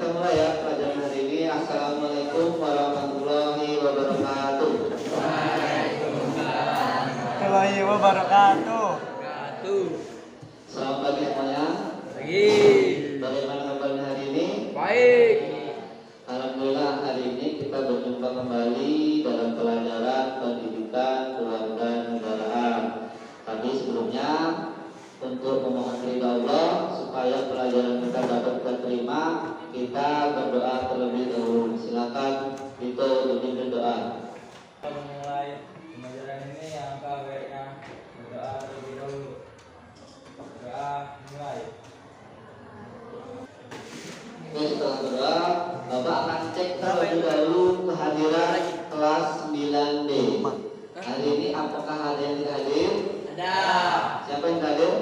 kita mulai ya pelajaran hari ini. Assalamualaikum warahmatullahi wabarakatuh. Waalaikumsalam warahmatullahi wabarakatuh. Selamat pagi semuanya. Pagi. Bagaimana kabarnya hari ini? Baik. Alhamdulillah hari ini kita berjumpa kembali dalam pelajaran pendidikan keluarga negaraan. Tadi sebelumnya untuk memohon ridha Allah supaya pelajaran kita dapat diterima, kita berdoa terlebih dahulu. Silakan itu untuk berdoa. Kita memulai pembelajaran ini yang baiknya berdoa terlebih dahulu. Doa mulai. Oke, setelah berdoa, Bapak akan cek terlebih dahulu kehadiran kelas 9D. Hari ini apakah ada yang tidak hadir? Ada. Siapa yang tidak hadir?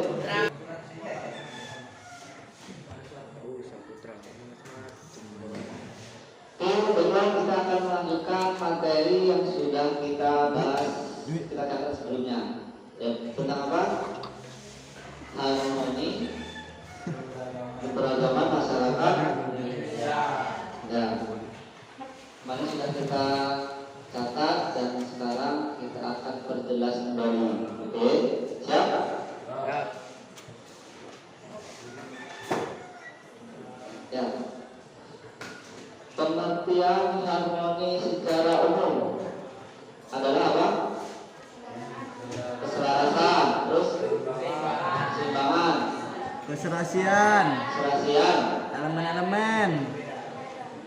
Oke, baiklah kita akan melanjutkan materi yang sudah kita bahas, kita catat sebelumnya. Ya, tentang apa? Harmoni keberagaman masyarakat. Ya, kemarin sudah kita catat dan sekarang kita akan perjelas kembali. Oke, siap? Ya. Pengertian harmoni secara umum adalah apa? Keselarasan, terus keseimbangan, Keserasian, elemen-elemen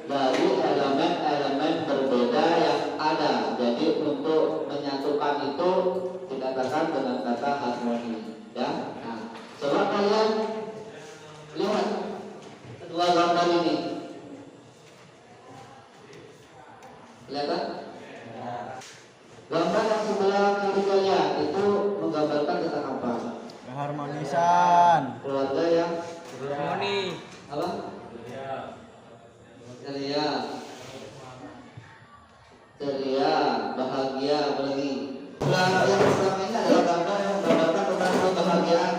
dari elemen-elemen berbeda yang ada. Jadi untuk menyatukan itu dikatakan dengan kata harmoni. Ya. Nah, coba kalian lihat kedua gambar ini. Lihat kan? Gambar yang sebelah kiri kalian itu menggambarkan tentang apa? keharmonisan, Keluarga yang Harmoni. apa? Ceria, bahagia, apalagi. Yang pertama ini adalah gambar yang menggambarkan tentang kebahagiaan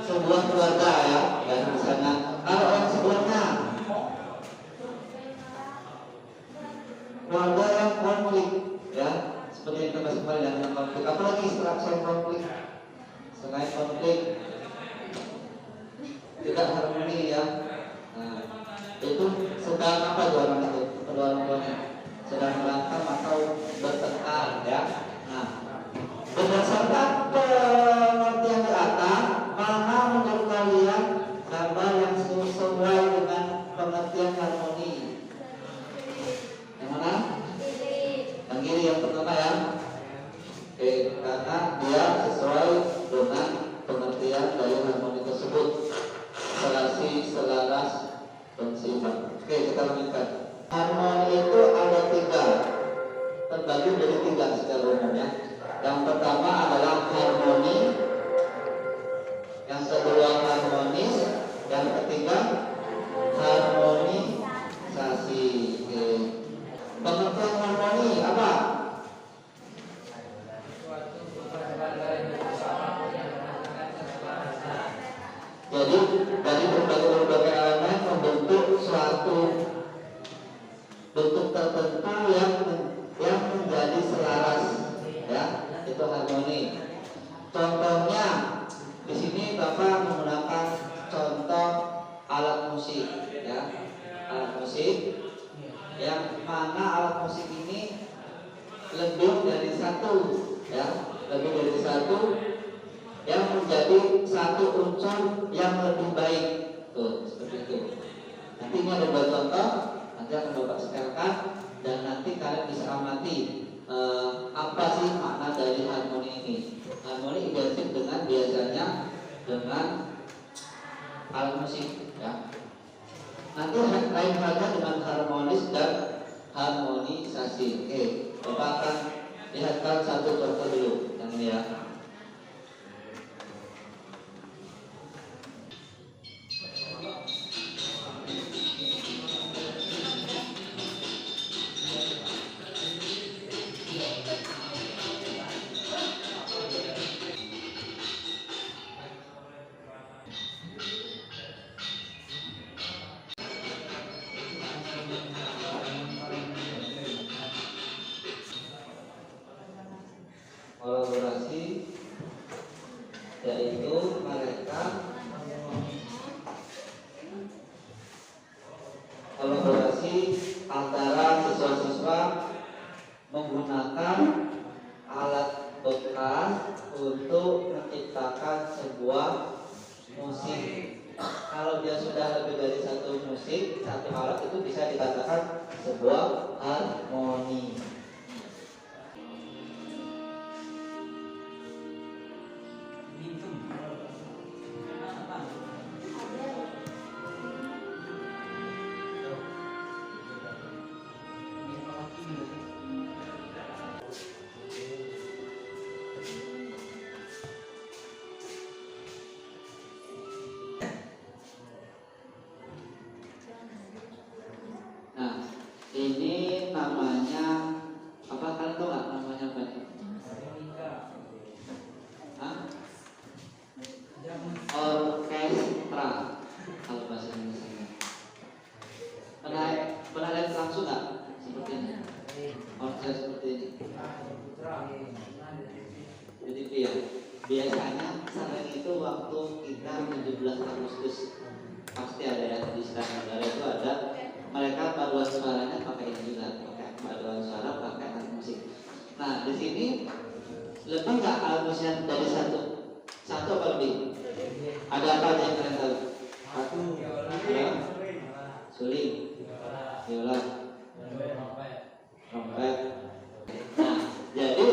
sebuah keluarga ya. Dan misalnya kalau yang sebelumnya keluarga yang konflik ya, seperti yang kita bahas kemarin dengan konflik. Apalagi selain konflik, selain konflik tidak harmoni ya. Nah, itu sedang apa dua orang itu? Kedua orang tuanya sedang berantem atau bertengkar ya. Nah, berdasarkan pengertian di atas, mana menurut kalian gambar yang sesuai dengan pengertian harmoni? Yang mana? Yang kiri yang pertama ya. Oke, karena dia sesuai dengan pengertian dari harmoni tersebut. Serasi, selaras, dan seimbang. Oke, kita lanjutkan. Harmoni itu ada tiga, terbagi menjadi tiga secara umumnya. Yang pertama adalah harmoni, yang kedua harmonis, yang ketiga harmonisasi. Oke. Pengertian harmoni apa? Jadi dari berbagai elemen membentuk suatu bentuk tertentu yang menjadi selaras, ya, itu harmoni. Contohnya di sini Bapak menggunakan contoh alat musik, ya, alat musik yang mana alat musik ini lebih dari satu, ya, lebih dari satu yang menjadi satu unsur yang lebih baik. Tuh, seperti itu. Nanti ini ada dua contoh, nanti akan Bapak setelkan dan nanti kalian bisa amati apa sih makna dari harmoni ini. Harmoni identik dengan biasanya dengan alat musik, ya. Nanti lain halnya dengan harmonis dan harmonisasi. Oke, Bapak akan lihatkan satu contoh dulu yang ini ya. kolaborasi antara siswa-siswa menggunakan alat bekas untuk menciptakan sebuah musik. Kalau dia sudah lebih dari satu musik, satu alat itu bisa dikatakan sebuah harmoni. Nah, ini namanya apa? Kalian tahu nggak namanya apa nih? Hah? Orkestra kalau bahasa Indonesia. Pernah lihat langsung nggak seperti ini? Orkestra seperti ini. Jadi ya, biasanya selain itu waktu kita 17 Agustus pasti ada ya di Istana Negara itu ada. Mereka paduan suaranya pakai ini juga, pakai paduan suara, pakai alat musik. Nah, di sini lebih nggak alat musiknya dari satu apa lebih? Ada apa aja yang kalian tahu? Ya, suling, viola, trompet. Nah, jadi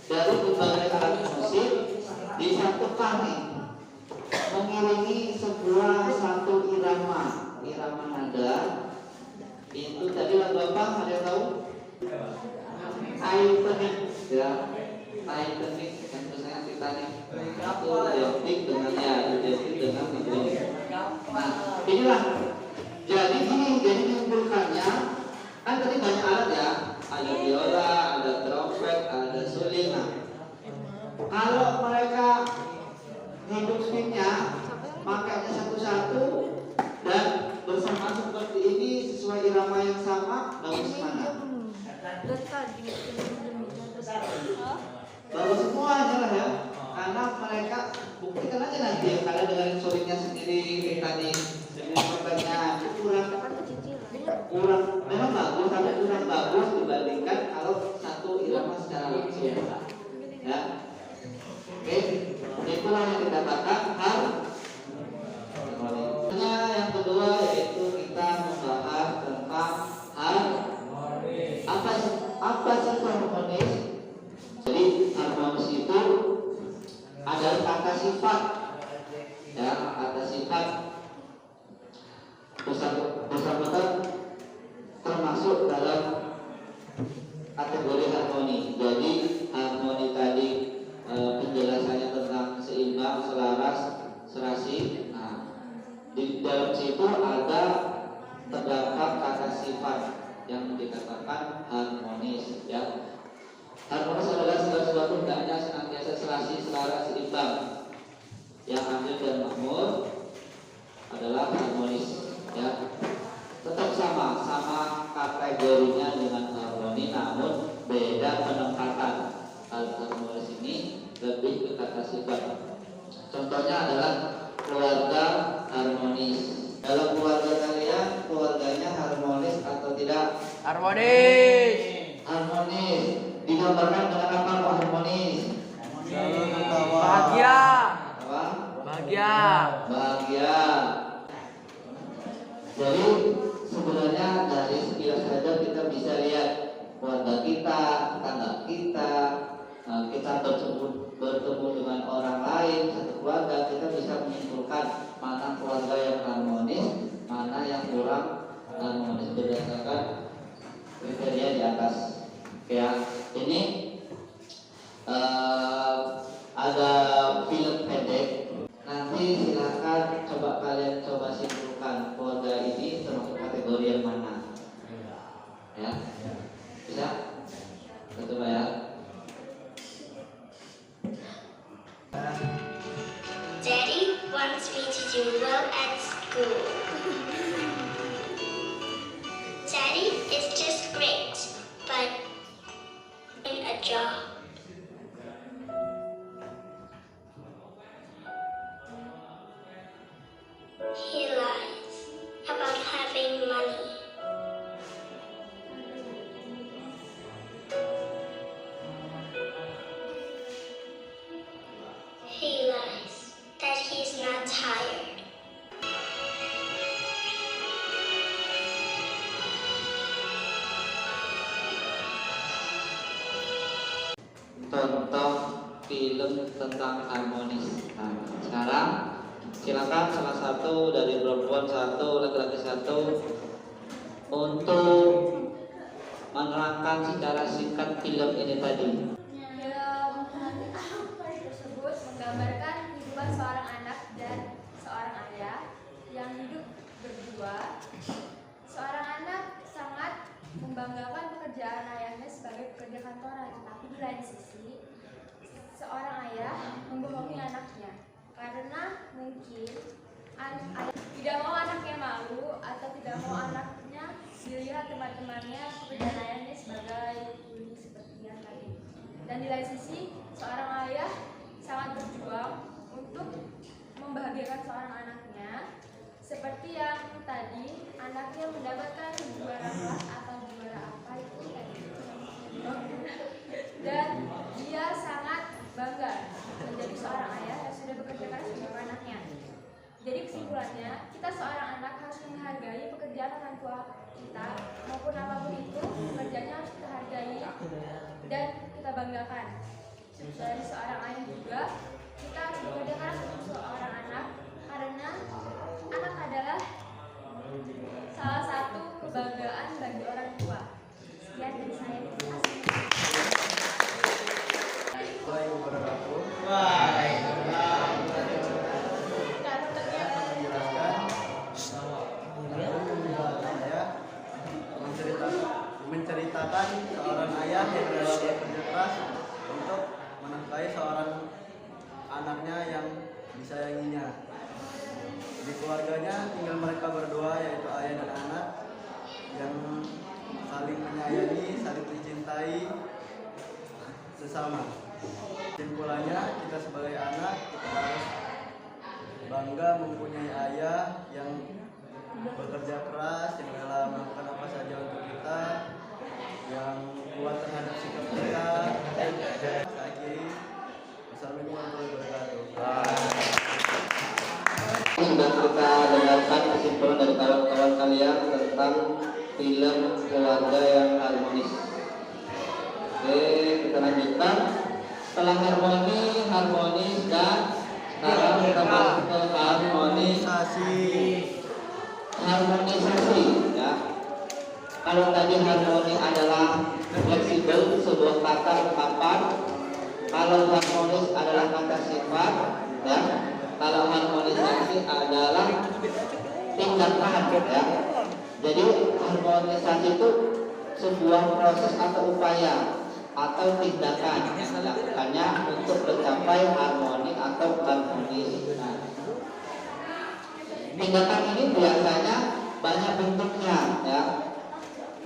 dari berbagai alat musik disatukan nih mengiringi sebuah satu irama nada. Itu tadi lagu apa? Ada yang tahu? Titanic, ya. Titanic, yang tulisannya Titanic. Itu identik dengan identik dengan ini. Nah, inilah. Jadi dikumpulkannya kan tadi banyak alat ya. Ada biola, ada trompet, ada suling. Nah, kalau mereka hidupnya makanya satu-satu dan bersama seperti ini sesuai irama yang sama, bagus mana? Bagus semuanya lah ya, karena mereka buktikan aja nanti ya, kalian dengerin sulingnya sendiri tadi dengan trompetnya itu kurang memang bagus, tapi kurang bagus dibandingkan kalau satu irama secara langsung ya. Oke, itulah yang dikatakan harmoni. Yang kedua yaitu kita membahas tentang harmoni. Apa sih harmonis? Jadi harmonis itu adalah kata sifat, ya, kata sifat bersangkutan termasuk dalam kategori harmoni. Jadi harmoni tadi penjelasannya tentang seimbang, selaras, serasi. Nah, di dalam situ ada terdapat kata sifat yang dikatakan harmonis, ya. Harmonis adalah segala sesuatu hendaknya senantiasa serasi, selaras, seimbang. Yang adil dan makmur adalah harmonis, ya. Tetap sama kategorinya dengan harmoni, namun beda penempatan. Harmonis ini lebih ke kata sifat. Contohnya adalah keluarga harmonis. Dalam keluarga kalian, keluarganya harmonis atau tidak? Harmonis. Harmonis. Digambarkan dengan apa Pak harmonis? Bahagia. Apa? Bahagia. Bahagia. Jadi sebenarnya dari sekilas saja kita bisa lihat keluarga kita, tetangga kita, kita bertemu dengan orang lain satu keluarga, kita bisa menyimpulkan mana keluarga yang harmonis, mana yang kurang harmonis berdasarkan kriteria di atas. Ya, ini ada film pendek. Nanti silakan kalian coba simpulkan keluarga ini termasuk kategori yang mana. Ya, bisa? Kita coba ya. Daddy wants me to do well at school. Daddy is just great, but in a job. He lies about having money. contoh film tentang harmonis. Nah, sekarang silakan salah satu dari perempuan satu, laki-laki satu untuk menerangkan secara singkat film ini tadi. Film tersebut menggambarkan kehidupan seorang anak dan seorang ayah yang hidup berdua. Seorang anak sangat membanggakan pekerjaan ayahnya sebagai pekerja kantoran, tapi di lain sisi seorang ayah membohongi anaknya karena mungkin ayah tidak mau anaknya malu atau tidak mau anaknya dilihat teman-temannya pekerjaan ayahnya sebagai bully seperti yang tadi. Dan di lain sisi seorang ayah sangat berjuang untuk membahagiakan seorang anaknya, seperti yang tadi anaknya mendapatkan juara kelas atau juara apa itu tadi. Dan dia sangat bangga menjadi seorang ayah yang sudah bekerja keras untuk anaknya. Jadi kesimpulannya, kita seorang anak harus menghargai pekerjaan orang tua kita, maupun apapun itu, pekerjaannya harus kita hargai dan kita banggakan. Dari seorang ayah juga, kita harus bekerja keras untuk seorang anak, karena anak adalah salah satu kebanggaan bagi orang tua. Sekian dari saya. Terima kasih. Menceritakan seorang ayah yang rela bekerja keras untuk menafkahi seorang anaknya yang disayanginya. Di keluarganya tinggal mereka berdua, yaitu ayah dan anak, yang saling menyayangi, saling mencintai sesama. Kesimpulannya, kita sebagai anak kita harus bangga mempunyai ayah yang bekerja keras, yang rela melakukan apa saja untuk kita, yang kuat terhadap sikap kita. Saya akhiri. Wassalamualaikum warahmatullahi wabarakatuh. Sudah kita dengarkan kesimpulan dari kawan-kawan kalian tentang film Keluarga yang Harmonis. Oke, kita lanjutkan. Setelah harmonis dan sekarang kita masuk ke harmonisasi, ya. Kalau tadi harmoni adalah fleksibel, sebuah kata ungkapan. Kalau harmonis adalah kata sifat, ya. Kalau harmonisasi adalah tindakan, ya. Jadi harmonisasi itu sebuah proses atau upaya atau tindakan yang dilakukannya untuk mencapai harmoni atau harmonis. Nah, tindakan ini biasanya banyak bentuknya, ya.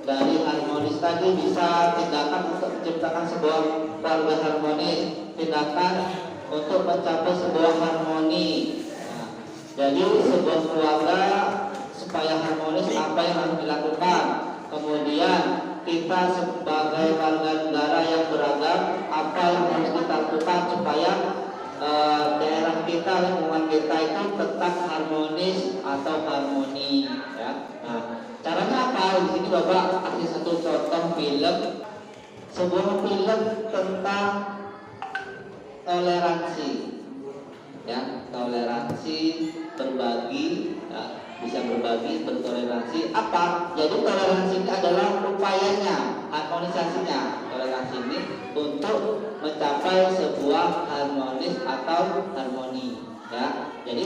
Dari harmonis tadi bisa tindakan untuk menciptakan sebuah keluarga harmonis, tindakan untuk mencapai sebuah harmoni. Nah, jadi sebuah keluarga supaya harmonis apa yang harus dilakukan. Kemudian kita sebagai warga negara yang beragam, apa yang harus kita lakukan supaya daerah kita, lingkungan kita itu tetap harmonis atau harmoni, ya. Nah, caranya apa? Di sini Bapak kasih satu contoh film, sebuah film tentang toleransi, ya, toleransi, berbagi, ya, bisa berbagi, bertoleransi. Apa? Jadi toleransi ini adalah upayanya, harmonisasinya. Toleransi ini untuk mencapai sebuah harmonis atau harmoni, ya. Jadi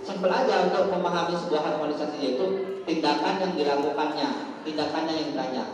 simpel aja untuk memahami sebuah harmonisasi, yaitu tindakan yang dilakukannya, tindakannya yang ditanya.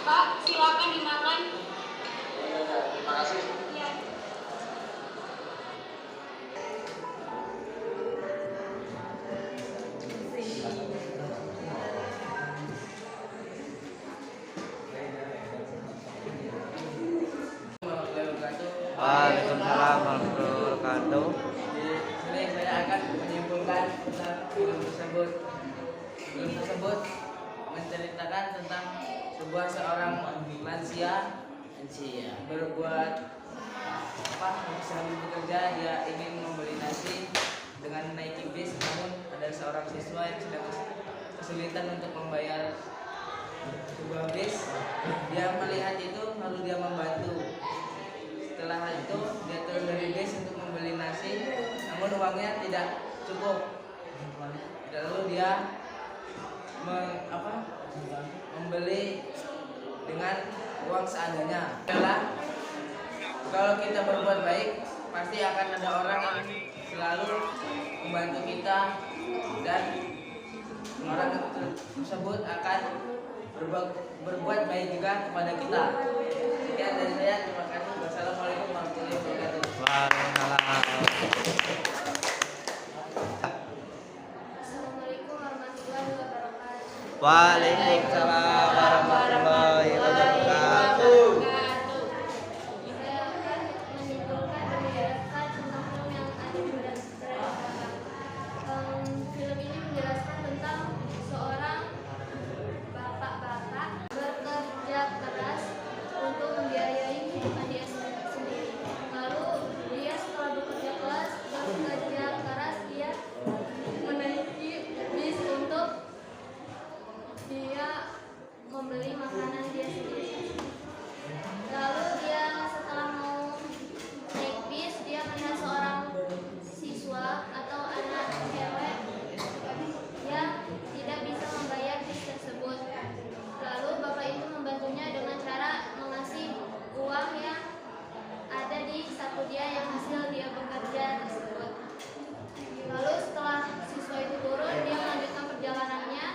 Pak, silakan dimakan. Terima kasih. Ya. Waalaikumsalam warahmatullahi wabarakatuh. Di sini saya akan menyimpulkan tentang film tersebut. Film tersebut menceritakan tentang seorang lansia berbuat sambil bekerja dia ingin membeli nasi dengan naiki bis, namun ada seorang siswa yang sedang kesulitan untuk membayar sebuah bis. Dia melihat itu lalu dia membantu. Setelah itu dia turun dari bis untuk membeli nasi, namun uangnya tidak cukup. Lalu dia membeli dengan uang seadanya. Adalah kalau kita berbuat baik, pasti akan ada orang yang selalu membantu kita dan orang tersebut akan berbuat baik juga kepada kita. Sekian dari saya, terima kasih. Wassalamualaikum warahmatullahi wabarakatuh. Assalamualaikum warahmatullahi wabarakatuh. Waalaikumsalam warahmatullahi wabarakatuh. Saya akan menyimpulkan dan menjelaskan tentang film yang ada di film ini menjelaskan tentang seorang bapak-bapak bekerja keras untuk membiayai kehidupan dia sendiri. Lalu dia setelah bekerja keras dia menaiki bis untuk dia membeli makanan dia sendiri. Lalu dia setelah mau naik bis, dia melihat seorang siswa atau anak cewek yang tidak bisa membayar bis tersebut. Lalu bapak itu membantunya dengan cara mengasih uang yang ada di saku dia yang hasil dia bekerja tersebut. Lalu setelah siswa itu turun, dia melanjutkan perjalanannya.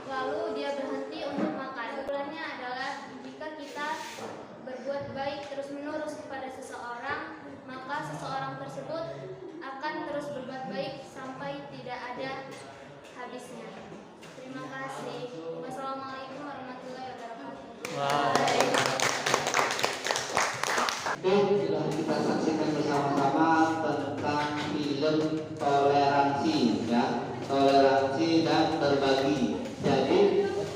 Lalu dia berhenti untuk makan. Kesimpulannya adalah jika kita berbuat baik terus-menerus kepada seseorang, maka seseorang tersebut akan terus berbuat baik sampai tidak ada habisnya. Terima kasih. Wassalamualaikum warahmatullahi wabarakatuh. Oke, sudah kita saksikan bersama-sama tentang film toleransi, ya, toleransi dan berbagi. Jadi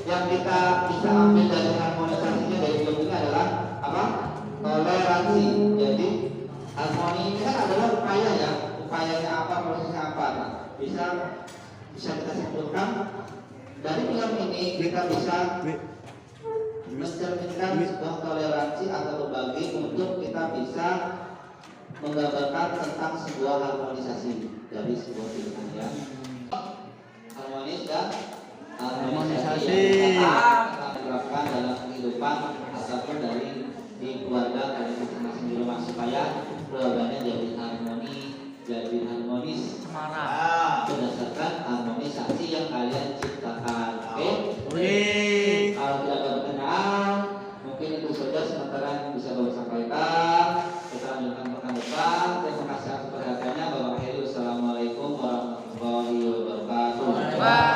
yang kita bisa ambil dari harmonisasinya dari film ini adalah apa? Toleransi. Jadi harmoni ini kan adalah upaya, ya, upayanya apa, prosesnya apa. Nah, bisa kita simpulkan dari film ini kita bisa mencerminkan sebuah toleransi atau berbagi untuk kita bisa menggambarkan tentang sebuah harmonisasi dari sebuah film, ya. Harmonis dan harmonisasi yang kita terapkan dalam kehidupan ataupun dari di keluarga kalian masing-masing di rumah supaya keluarganya jadi harmonis berdasarkan harmonisasi yang kalian ciptakan. Oke? Kalau tidak ada pertanyaan, mungkin itu saja sementara yang bisa Bapak sampaikan. Kita lanjutkan pekan depan. Terima kasih atas perhatiannya. Bapak Heru, assalamualaikum warahmatullahi wabarakatuh.